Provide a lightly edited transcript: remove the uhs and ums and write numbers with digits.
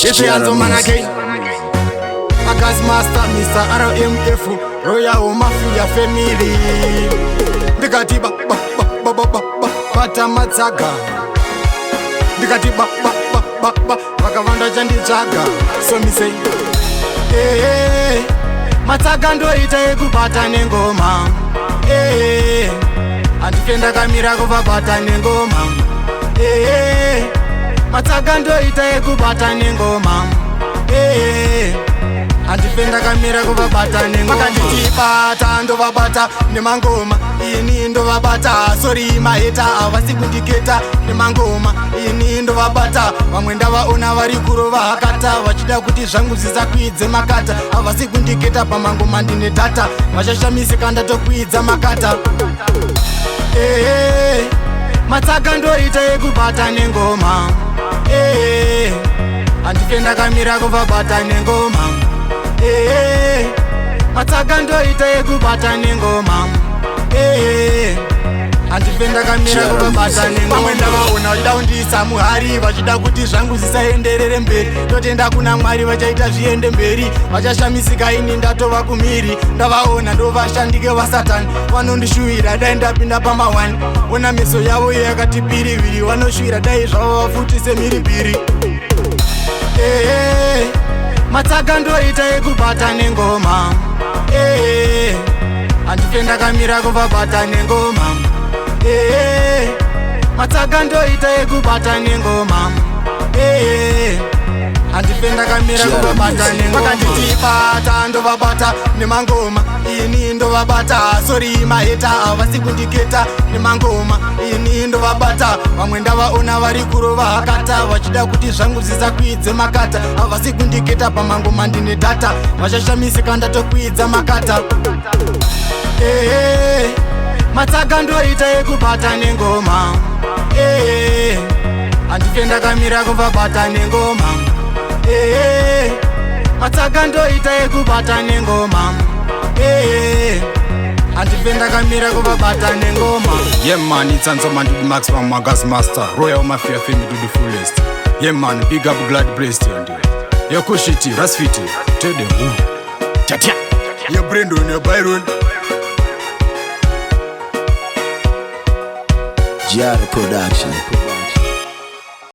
Yetrianzo manake Ghazi master Mr. RMF Royal Mafia family Ndikati bata Matsaga Ndikati vakavanda chanditsvaga. So me say Matsaga ndoita yekubata nengoma handifenda kamira kuvabata nengoma Matsaga ndoita yekubata nengoma handifenda kamira kuvabata nengoma vakanditibata ndovabata nemangoma ini ndovabata sori maheta havasi kundiketa nemangoma ini ndovabata vamwe ndavaona vari kurova hakata vachida kuti zvangu zvisakwidze makata havasi kundiketa pamangoma ndine data vachashamisika ndatokwidza makata Matsaga ndoita yekubata nengoma handifenda kamira kuvabata nengoma Matsaga ndoita yekubata nengoma handifenda kamira kuvabata nengoma pamwe ndavaona vachida kundiisa muhari vachida kuti zvangu zvisaenderere mberi totenda kuna Mwari vachaita zviende mberi vachashamisika ini ndatova kumhiri ndavaona ndovashandike vasatani vanondishuvira dai ndapinda pamawani ona meso yavo yakati piriviri vanoshuvira dai zvavo vafutise mhiripiri Matsaga ndoita yekubata nengoma handifenda kamira kuvabata nengoma Matsaga ndoita yekubata nengoma handifenda kamira kuvabata nengoma vakanditibata ndovabata nemangoma ini ndovabata sori maheta havasi kundiketa nemangoma ini ndovabata vamwe ndavaona vari kurova hakata vachida kuti zvangu zvisakwidze makata havasi kundiketa pamangoma ndine data vachashamisika ndatokwidza makata Matsaga ndoita yekubata nengoma handifenda kamira kuvabata nengoma Matsaga ndoita yekubata nengoma handifenda kamira kuvabata nengoma. Yeah man, it's Anzo man to the max from Ghazi master Royal Mafia family to the fullest. Yeah man, big up glad blessed and yeah kushiti rasfiti tell them who chatia yeah Brendon yeah Byron Production.